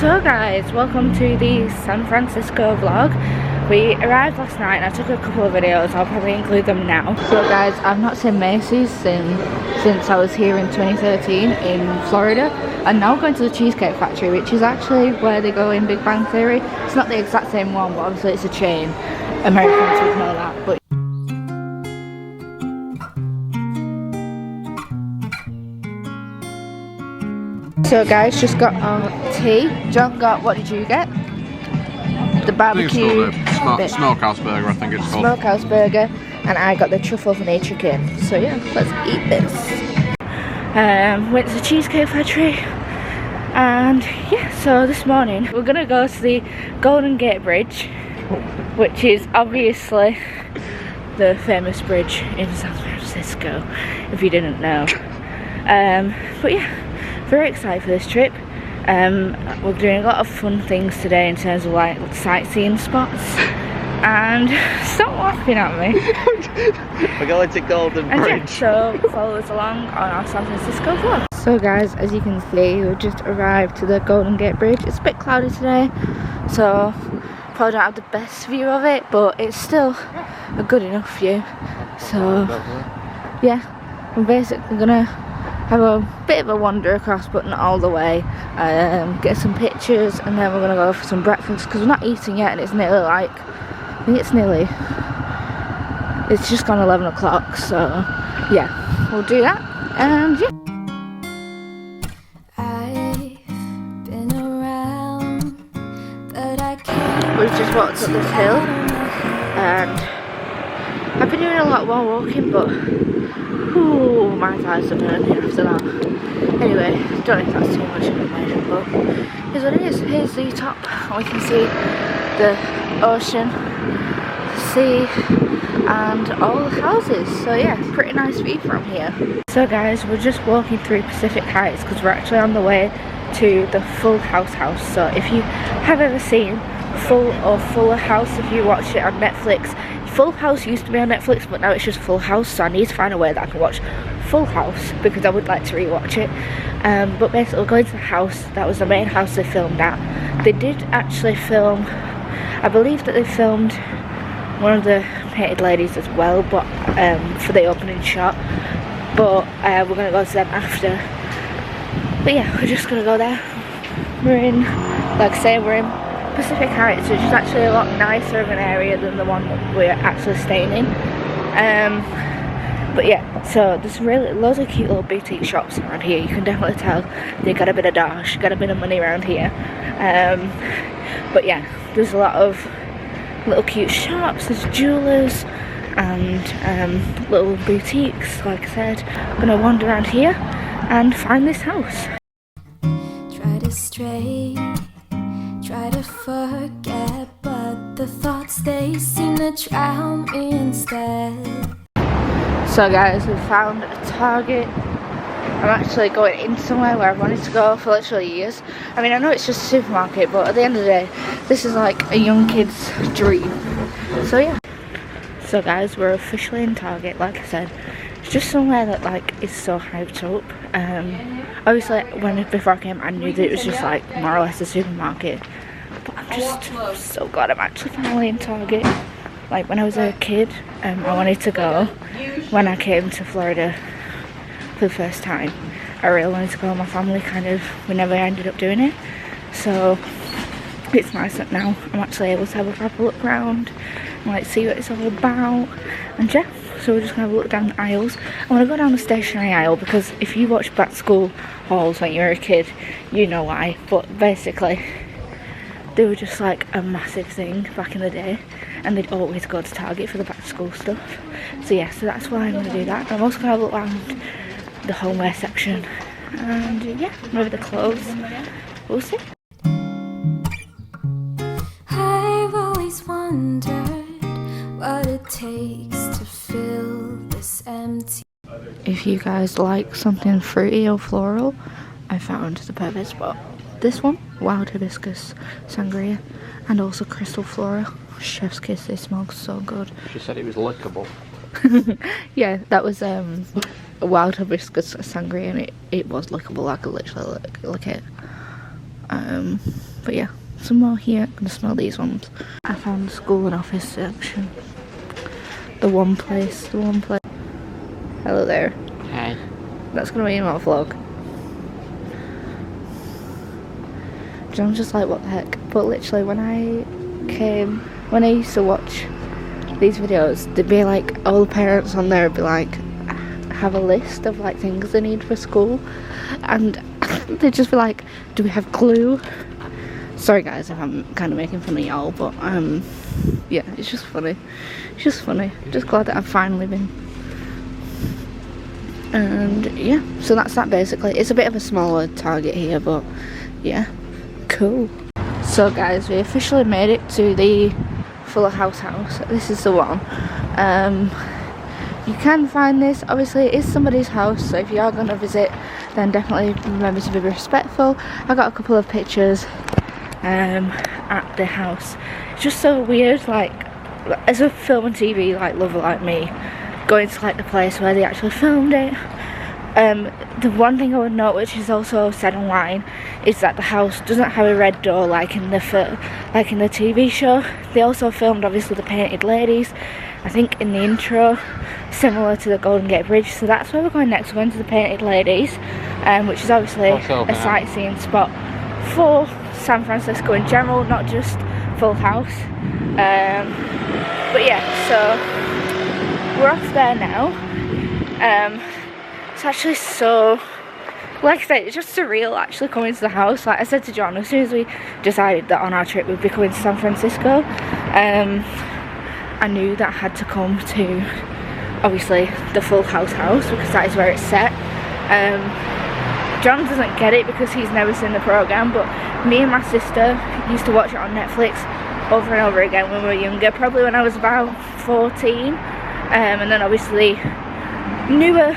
So guys, welcome to the San Francisco vlog. We arrived last night and I took a couple of videos. I'll probably include them now. So guys, I've not seen Macy's since I was here in 2013 in Florida. And now we're going to the Cheesecake Factory, which is actually where they go in Big Bang Theory. It's not the exact same one, but obviously it's a chain. Americans would know that. But so guys, just got our tea. John got, what did you get? The barbecue smokehouse burger, I think it's called. Smokehouse burger, and I got the truffle honey chicken. So yeah, let's eat this. Went to the Cheesecake Factory, and yeah, so this morning we're gonna go to the Golden Gate Bridge, which is obviously the famous bridge in San Francisco, if you didn't know. But yeah, very excited for this trip. We're doing a lot of fun things today in terms of like sightseeing spots. And stop laughing at me. We're going to Golden Bridge. So follow us along on our San Francisco vlog. So guys, as you can see, we've just arrived to the Golden Gate Bridge. It's a bit cloudy today, so probably don't have the best view of it, but it's still a good enough view. So yeah, we're basically gonna have a bit of a wander across, but not all the way. Get some pictures, and then we're gonna go for some breakfast because we're not eating yet, and it's nearly like, I think it's just gone 11 o'clock. So yeah, we'll do that, and yeah. We've just walked up this hill, and I've been doing a lot more walking, but ooh, my thighs are burning after that. Anyway, don't know if that's too much information, but here's what it is. Here's the top, and we can see the ocean, the sea, and all the houses. So yeah, pretty nice view from here. So guys, we're just walking through Pacific Heights because we're actually on the way to the Full House house. So if you have ever seen Full or Fuller House, if you watch it on Netflix, Full House used to be on Netflix, but now it's just Full House, so I need to find a way that I can watch Full House because I would like to rewatch it. But basically, we're going to the house. That was the main house they filmed at. They did actually film, I believe that they filmed one of the painted ladies as well, but for the opening shot. But we're going to go to them after. But yeah, we're just going to go there. We're in, like I say, we're in Pacific Heights, which is actually a lot nicer of an area than the one that we're actually staying in. But yeah, so there's really loads of cute little boutique shops around here. You can definitely tell they got a bit of dash, got a bit of money around here. But yeah, there's a lot of little cute shops, there's jewellers and little boutiques, like I said. I'm gonna wander around here and find this house. Try to stray, try to forget, but the thoughts, they seem to drown me instead. So guys, we found a Target. I'm actually going in somewhere where I've wanted to go for literally years. I mean, I know it's just a supermarket, but at the end of the day, this is like a young kid's dream. So yeah. So guys, we're officially in Target, like I said. It's just somewhere that like is so hyped up. Obviously, before I came, I knew that it was just like more or less a supermarket. But I'm just so glad I'm actually finally in Target. Like when I was a kid, I wanted to go when I came to Florida for the first time. I really wanted to go with my family, we never ended up doing it. So it's nice that now I'm actually able to have a proper look around and like see what it's all about. And yeah, so we're just gonna have a look down the aisles. I'm gonna go down the stationery aisle because if you watch back to school hauls when you were a kid, you know why. But basically, they were just like a massive thing back in the day, and they'd always go to Target for the back to school stuff. So yeah, so that's why I'm going to do that. I'm also going to have a look around the homeware section, and yeah, maybe the clothes. We'll see. I've always wondered what it takes to fill this empty. If you guys like something fruity or floral, I found the perfect spot. This one, wild hibiscus sangria, and also crystal flora. Chef's kiss, they smell so good. She said it was lickable. Yeah, that was a wild hibiscus sangria, and it was lickable. I could literally lick it. But yeah, some more here. I'm gonna smell these ones. I found the school and office section. The one place. Hello there. Hi. That's gonna be in my vlog. I'm just like, what the heck? But literally, when I used to watch these videos, there'd be like, all the parents on there would be like, have a list of like things they need for school, and they'd just be like, do we have glue? Sorry guys if I'm kind of making fun of y'all, but yeah, it's just funny. It's just funny. Just glad that I've finally been. And yeah, so that's that basically. It's a bit of a smaller Target here, but yeah, cool. So guys, we officially made it to the Fuller House. This is the one. You can find this, obviously it is somebody's house, so if you are going to visit, then definitely remember to be respectful. I got a couple of pictures at the house. It's just so weird, like, as a film and TV like lover like me, going to like the place where they actually filmed it. The one thing I would note, which is also said online, is that the house doesn't have a red door like in the TV show. They also filmed obviously the Painted Ladies, I think in the intro, similar to the Golden Gate Bridge. So that's where we're going next. We're going to the Painted Ladies, which is obviously a sightseeing spot for San Francisco in general, not just Full House. But yeah, so we're off there now. It's actually so, like I said, it's just surreal actually coming to the house. Like I said to John, as soon as we decided that on our trip we'd be coming to San Francisco, I knew that I had to come to obviously the Full House because that is where it's set. John doesn't get it because he's never seen the programme, but me and my sister used to watch it on Netflix over and over again when we were younger, probably when I was about 14, and then obviously newer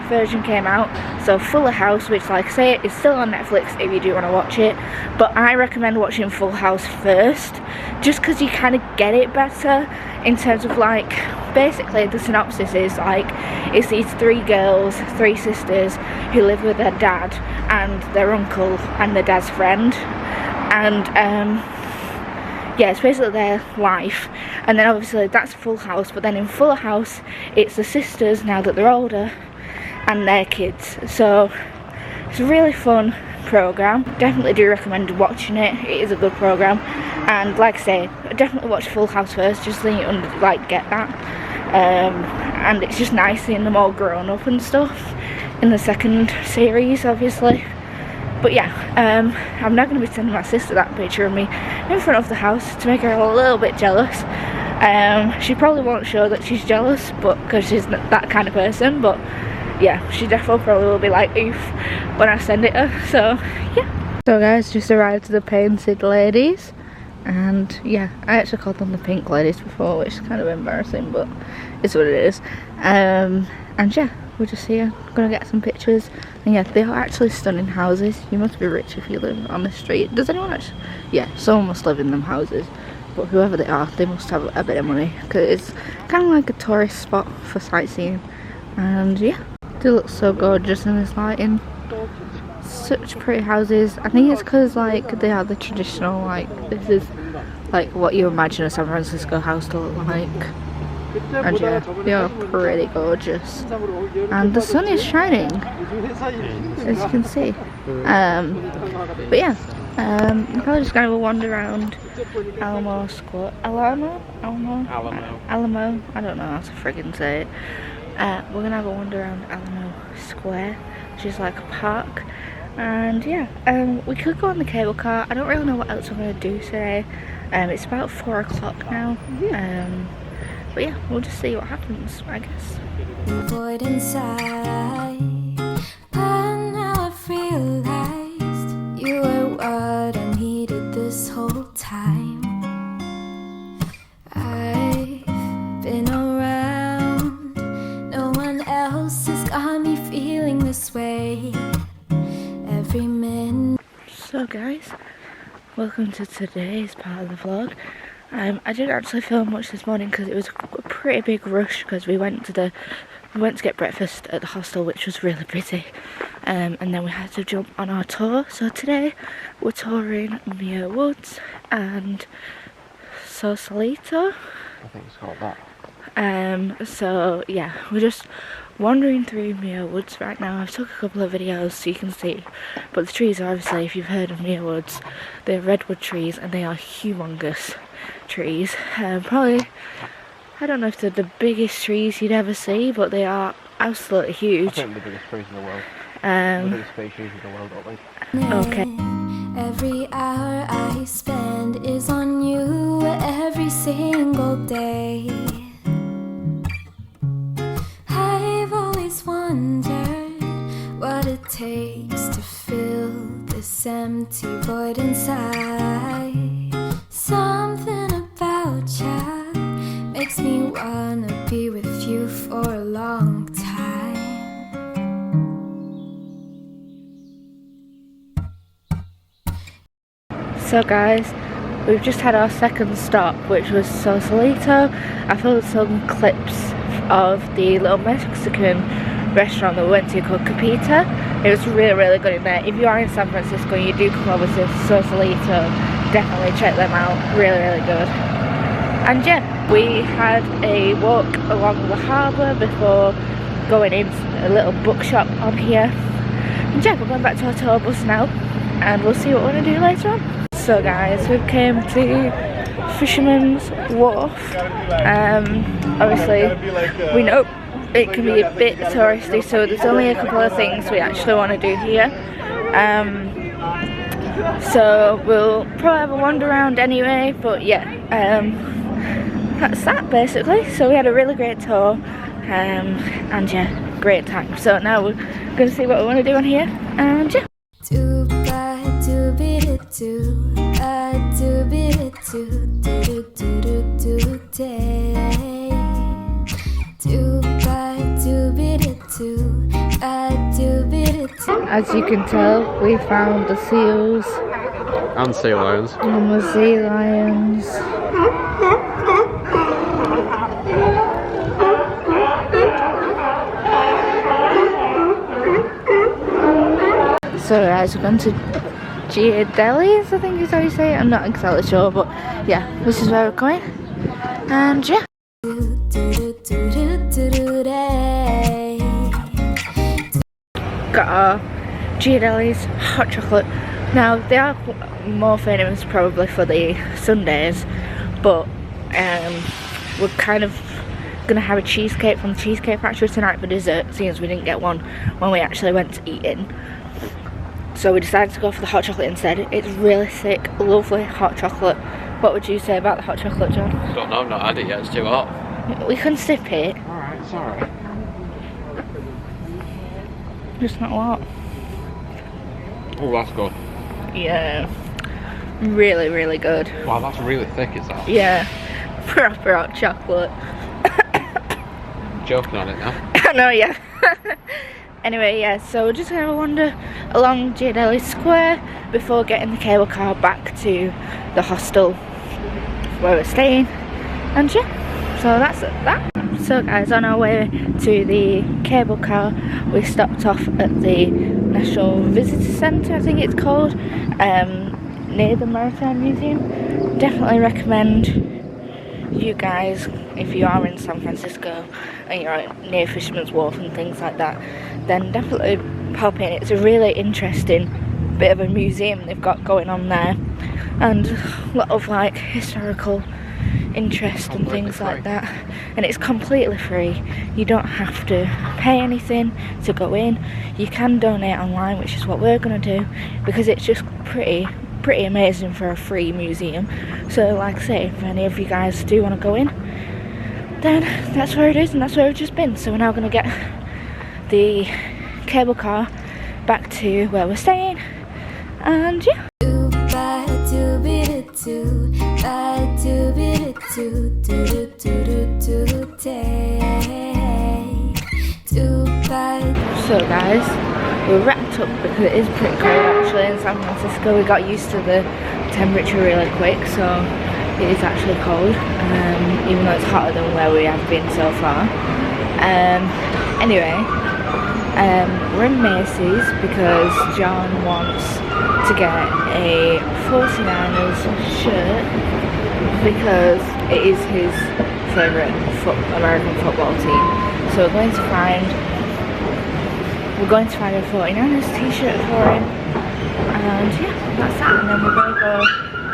version came out, so Fuller House, which like I say is still on Netflix if you do want to watch it, but I recommend watching Full House first, just because you kind of get it better in terms of like, basically the synopsis is like, it's these three sisters who live with their dad and their uncle and their dad's friend, and yeah, it's basically their life. And then obviously that's Full House, but then in Fuller House it's the sisters now that they're older and their kids. So it's a really fun programme. Definitely do recommend watching it. It is a good programme, and like I say, definitely watch Full House first, just so you like get that. And it's just nice seeing them all grown up and stuff in the second series obviously. But yeah, I'm now going to be sending my sister that picture of me in front of the house to make her a little bit jealous. She probably won't show that she's jealous, but because she's that kind of person, but yeah, she definitely probably will be like oof when I send it her. So yeah. So guys, just arrived at the Painted Ladies, and yeah, I actually called them the Pink Ladies before, which is kind of embarrassing, but it's what it is. And yeah, we're just here, gonna get some pictures. And yeah, they are actually stunning houses. You must be rich if you live on the street. Does anyone actually? Yeah, someone must live in them houses, but whoever they are, they must have a bit of money, because it's kind of like a tourist spot for sightseeing. And yeah, they look so gorgeous in this lighting. Such pretty houses. I think it's because like they are the traditional, like this is like what you imagine a San Francisco house to look like. And yeah, they are pretty gorgeous, and the sun is shining, as you can see. But yeah, I'm probably just gonna have a wander around Alamo Square. Alamo? I don't know how to friggin' say it. We're gonna have a wander around Alamo Square, which is like a park. And yeah, we could go on the cable car. I don't really know what else I'm gonna do today. It's about 4 o'clock now. But yeah, we'll just see what happens, I guess. Void inside, but now I've realized you were what I needed this whole time. I've been around, no one else has got me feeling this way. Every minute. So guys, welcome to today's part of the vlog. I didn't actually film much this morning because it was a pretty big rush, because we went to get breakfast at the hostel, which was really busy. and then we had to jump on our tour. So today we're touring Muir Woods and Sausalito. I think it's called that. So yeah, we're just wandering through Muir Woods right now. I've took a couple of videos so you can see, but the trees are obviously, if you've heard of Muir Woods, they're redwood trees and they are humongous trees. Probably, I don't know if they're the biggest trees you'd ever see, but they are absolutely huge. I think the biggest trees in the world. The biggest species in the world, I think. Okay. Every hour I spend is on you every single day. I've always wondered what it takes to fill this empty void inside. Something about ya makes me wanna be with you for a long time. So guys, we've just had our second stop, which was Sausalito. I filmed some clips of the little Mexican restaurant that we went to called Capita. It was really good in there. If you are in San Francisco and you do come over to Sausalito, definitely check them out. Really good. And yeah, we had a walk along the harbour before going into a little bookshop on here. And yeah, we're going back to our tour bus now and we'll see what we're going to do later on. So guys, we've came to Fisherman's Wharf. Obviously, we know it can be a bit touristy, so there's only a couple of things we actually want to do here. So we'll probably have a wander around anyway, but yeah, that's that basically. So we had a really great tour, and yeah, great time. So now we're going to see what we want to do on here, and yeah. As you can tell, we found the seals And sea lions. and the sea lions. So guys, we're going to Giardelli's, I think is how you say it. I'm not exactly sure, but yeah, this is where we're going. And yeah. Got our Giardelli's hot chocolate. Now they are more famous probably for the sundaes, but we're kind of gonna have a cheesecake from the Cheesecake Factory tonight for dessert, seeing as we didn't get one when we actually went to eat in. So we decided to go for the hot chocolate instead. It's really thick, lovely hot chocolate. What would you say about the hot chocolate, John? Don't know, I've not had it yet, it's too hot. We can sip it. Alright, it's alright. Just not a lot. Oh, that's good. Yeah. Really good. Wow, that's really thick, is that? Yeah. Proper hot chocolate. Joking on it now. I know, yeah. Anyway, yeah, so we're just going to have a wander along Giardelli Square before getting the cable car back to the hostel where we're staying. And yeah, so that's that. So guys, on our way to the cable car, we stopped off at the National Visitor Centre, I think it's called, near the Maritime Museum. Definitely recommend you guys, if you are in San Francisco and you're near Fisherman's Wharf and things like that, then definitely pop in. It's a really interesting bit of a museum they've got going on there, and a lot of like historical interest and things like that, and it's completely free. You don't have to pay anything to go in. You can donate online, which is what we're going to do, because it's just pretty amazing for a free museum. So like I say, if any of you guys do want to go in, then that's where it is, and that's where we've just been. So we're now going to get the cable car back to where we're staying, and yeah. So guys, we're wrapped up because it is pretty cold actually in San Francisco. We got used to the temperature really quick, so it is actually cold, even though it's hotter than where we have been so far. Anyway, We're in Macy's because John wants to get a 49ers shirt because it is his favourite American football team. So we're going to find a 49ers t-shirt for him, and yeah, that's that. And then we're going to go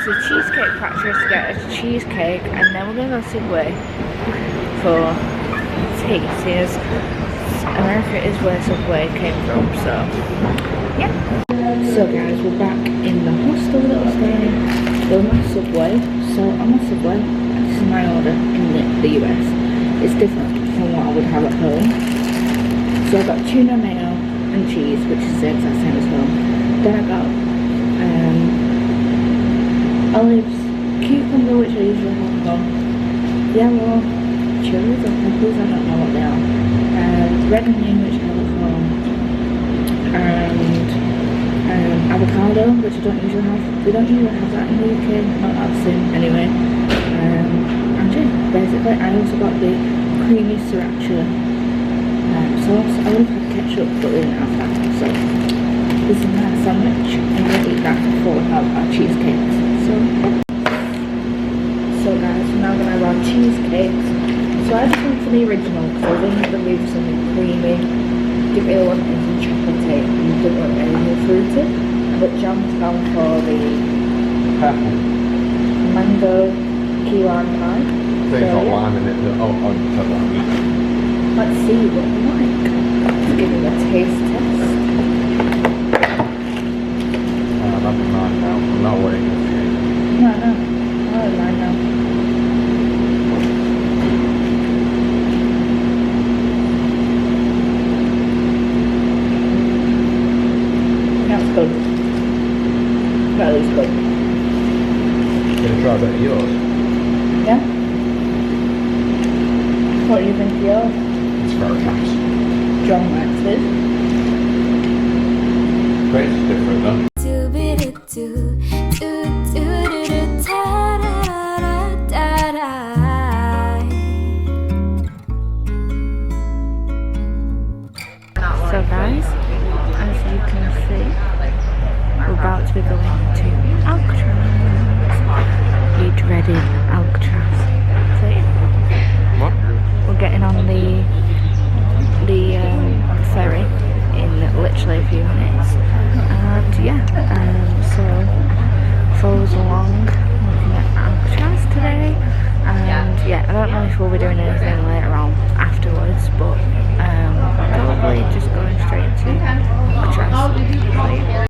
to the Cheesecake Factory to get a cheesecake, and then we're going to go to Subway for tea, seeing as America is where Subway came from, so yeah. So guys, we're back in the hostel that we're staying in. We're on Subway, so on my Subway, this is my order in the US. It's different from what I would have at home. So I got tuna, mayo and cheese, which is the exact same as home. Then I got olives, cucumber, which I usually have at home, yellow chilies or peppers, I don't know what they are, red onion, which I have at home, and avocado, which I don't usually have. We don't usually have that in the UK, not that soon anyway. And yeah, basically I also got the creamy sriracha sauce. I would have had ketchup, but we didn't have that, so this is my sandwich. I'm going to eat that before we have our cheesecakes. So guys, we're now going to have our cheesecakes. So I just went for the original because I was in the mood for something creamy. Didn't really want anything chocolatey and didn't want anything fruity. But John's gone for the mango key lime pie. So it's got lime in it. Let's see what we like. Let's give it a taste test. I'm having mine now. I'm not waiting for you. No, I like mine now. That's good. That is good. You gonna try a bit of yours? Yeah? What do you think of yours? It's very nice. John likes it. Great, it's different though. So guys, as you can see, we're about to be going to Alcatraz. The dreaded Alcatraz. So yeah, What? we're getting on the ferry in literally a few minutes, and yeah, so follow us along looking at Alcatraz today. And yeah, I don't know if we'll be doing anything later on afterwards, but probably just going straight to Alcatraz.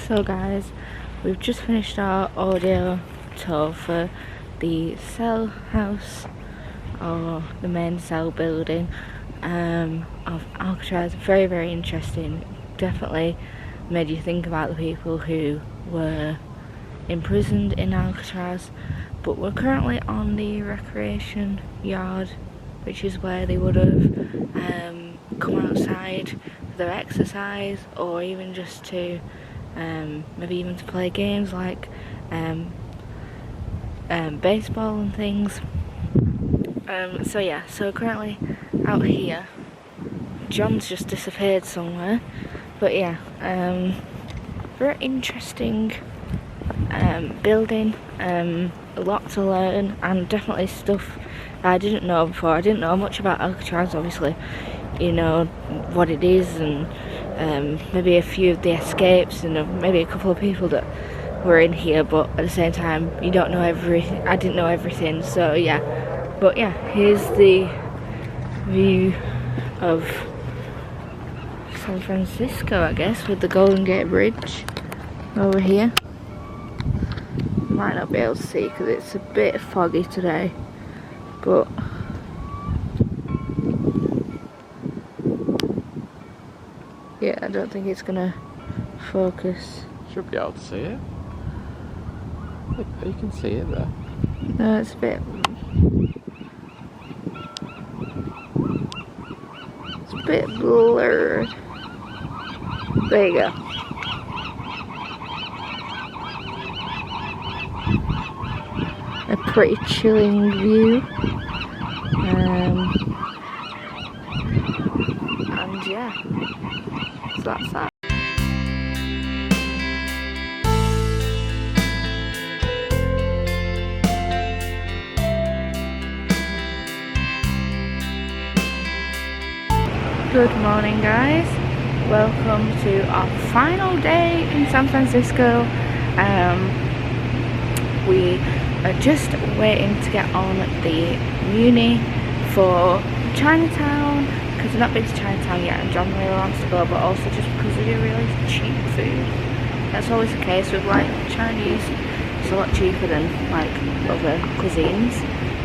So guys, we've just finished our audio tour for the cell house, or the main cell building of Alcatraz. Very, very interesting. Definitely made you think about the people who were imprisoned in Alcatraz. But we're currently on the recreation yard, which is where they would have come outside for their exercise, or even just to maybe even to play games like baseball and things. So yeah, so currently out here, John's just disappeared somewhere, but yeah, very interesting building, a lot to learn, and definitely stuff I didn't know before. I didn't know much about Alcatraz, obviously, you know what it is, and maybe a few of the escapes, and maybe a couple of people that were in here, but at the same time you don't know I didn't know everything, so yeah. But yeah, here's the view of San Francisco, I guess, with the Golden Gate Bridge over here. Might not be able to see because it's a bit foggy today, but yeah, I don't think it's gonna focus. Should be able to see it. You can see it there. No, it's a bit. It's a bit blurred. There you go. A pretty chilling view. And yeah, so that's that. Good morning, guys. Welcome to our final day in San Francisco. We are just waiting to get on the Muni for Chinatown because we've not been to Chinatown yet, and John really wants to go, but also just because they do really cheap food. That's always the case with like Chinese. It's a lot cheaper than like other cuisines.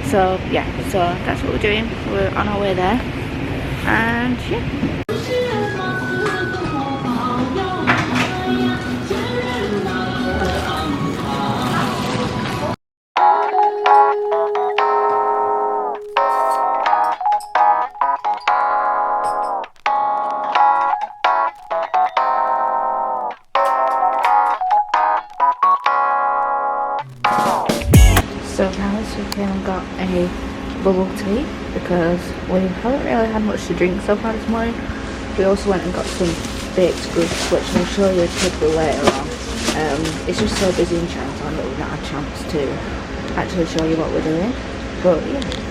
So yeah, so that's what we're doing. We're on our way there. And yeah. So guys, we came and got a bubble tea because we haven't really had much to drink so far this morning. We also went and got some baked goods, which I'll show you a couple later on. It's just so busy in Chinatown that we've not had a chance to actually show you what we're doing. But yeah.